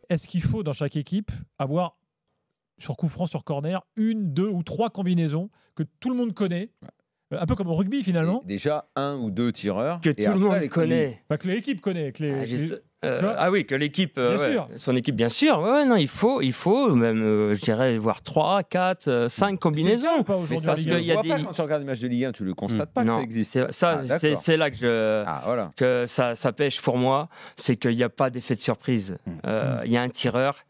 est-ce qu'il faut dans chaque équipe avoir sur coup franc, sur corner, 1, 2 ou 3 combinaisons que tout le monde connaît, un peu comme au rugby finalement. Et déjà 1 ou 2 tireurs que tout le monde connaît. Bah, que l'équipe connaît. Oui, que l'équipe, sûr. son équipe, bien sûr. Ouais, non, il faut même, je dirais, voir 3, 4, 5 combinaisons. Pas Mais ça, tu ne vois pas quand tu regardes les matchs de Ligue 1, tu le constates pas que ça existe. C'est là que ça pêche pour moi, c'est qu'il n'y a pas d'effet de surprise. Il y a un tireur,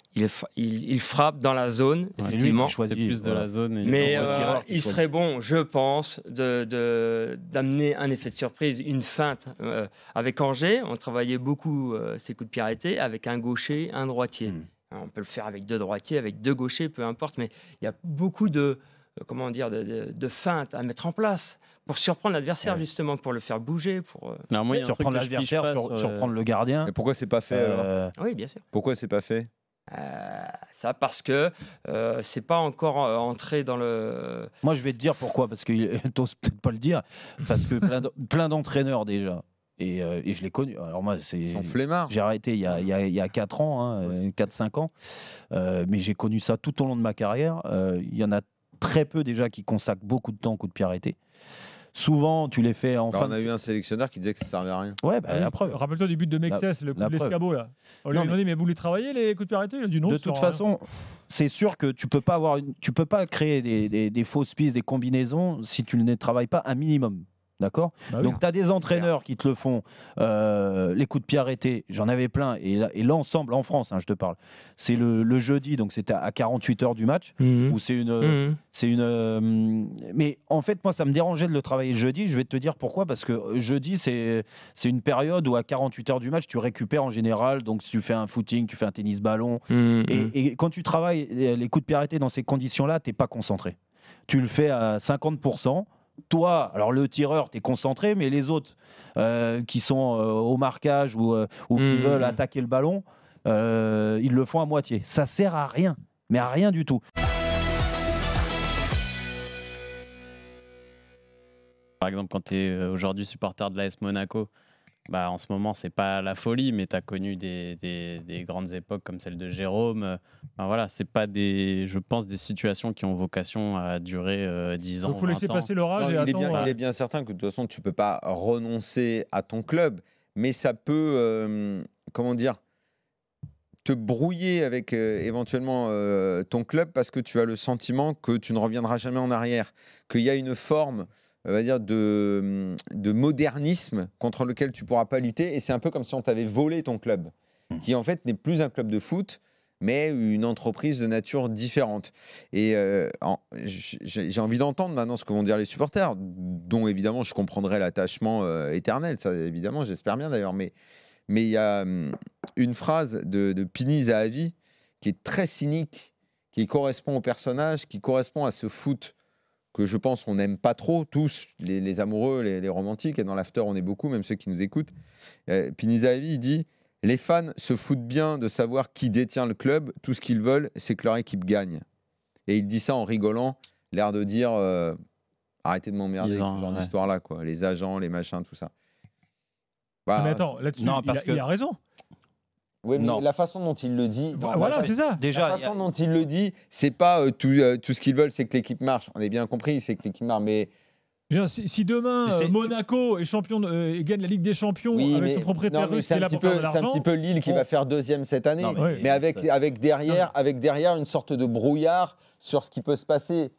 il frappe dans la zone, effectivement. Lui, choisit plus de la zone. Mais il serait bon, je pense, d'amener un effet de surprise, une feinte. Avec Angers, on travaillait beaucoup ces coups de pied arrêtés avec un gaucher, un droitier. On peut le faire avec 2 droitiers, avec 2 gauchers, peu importe, mais il y a beaucoup de feintes à mettre en place pour surprendre l'adversaire, justement, pour le faire bouger, pour surprendre l'adversaire, surprendre le gardien. Mais pourquoi c'est pas fait alors Oui, bien sûr. Pourquoi c'est pas fait Ça parce que c'est pas encore entré dans le. Moi, je vais te dire pourquoi, parce que t'oses peut-être pas le dire, parce que plein d'entraîneurs déjà. Et je l'ai connu. Alors moi, ils sont flemmards. J'ai arrêté il y a 4 ans, 4-5 ans. Mais j'ai connu ça tout au long de ma carrière. Il y en a très peu déjà qui consacrent beaucoup de temps au coup de pied arrêté. Souvent, tu les fais en fin on a eu un sélectionneur qui disait que ça servait à rien. Ouais, la preuve. Rappelle-toi du but de Mexès, le coup de l'escabeau là. On lui a demandé mais vous les travaillez les coups de pied arrêtés? Il a dit non. De toute façon, c'est sûr que tu peux pas créer des fausses pistes, des combinaisons si tu ne travailles pas un minimum. D'accord. Donc, tu as des entraîneurs qui te le font, les coups de pied arrêtés, j'en avais plein. Et l'ensemble, en France, je te parle, c'est le jeudi, donc c'était à 48 heures du match, où c'est une. Mais en fait, moi, ça me dérangeait de le travailler jeudi. Je vais te dire pourquoi. Parce que jeudi, c'est une période où à 48 heures du match, tu récupères en général. Donc, si tu fais un footing, tu fais un tennis-ballon. Et quand tu travailles les coups de pied arrêtés dans ces conditions-là, tu n'es pas concentré. Tu le fais à 50%. Toi, alors le tireur, tu es concentré, mais les autres qui sont au marquage ou qui veulent attaquer le ballon, ils le font à moitié. Ça sert à rien, mais à rien du tout. Par exemple, quand tu es aujourd'hui supporter de l'AS Monaco, en ce moment, c'est pas la folie, mais tu as connu des grandes époques comme celle de Jérôme. Voilà, c'est pas je pense, des situations qui ont vocation à durer 10 ans. Il faut laisser passer l'orage et attendre. Il est bien certain que de toute façon, tu peux pas renoncer à ton club, mais ça peut, te brouiller avec éventuellement ton club parce que tu as le sentiment que tu ne reviendras jamais en arrière, qu'il y a une forme on va dire de modernisme contre lequel tu ne pourras pas lutter. Et c'est un peu comme si on t'avait volé ton club, qui en fait n'est plus un club de foot, mais une entreprise de nature différente. Et j'ai envie d'entendre maintenant ce que vont dire les supporters, dont évidemment je comprendrai l'attachement éternel, ça évidemment, j'espère bien d'ailleurs. Mais il y a une phrase de Pini Zahavi qui est très cynique, qui correspond au personnage, qui correspond à ce foot que je pense qu'on n'aime pas trop, tous, les amoureux, les romantiques, et dans l'after on est beaucoup, même ceux qui nous écoutent. Pini Zahavi, il dit « Les fans se foutent bien de savoir qui détient le club, tout ce qu'ils veulent, c'est que leur équipe gagne. » Et il dit ça en rigolant, l'air de dire « Arrêtez de m'emmerder avec ce genre d'histoire-là, quoi. Les agents, les machins, tout ça. » Mais attends, là-dessus, il a raison. Oui, mais la façon dont il le dit, voilà, c'est ça. Déjà, la façon dont il le dit, c'est pas tout ce qu'ils veulent, c'est que l'équipe marche. On est bien compris, c'est que l'équipe marche. Mais si demain Monaco est champion, gagne la Ligue des Champions avec son propriétaire russe qui est là pour faire de l'argent, c'est un petit peu Lille qui va faire deuxième cette année, mais avec derrière une sorte de brouillard sur ce qui peut se passer.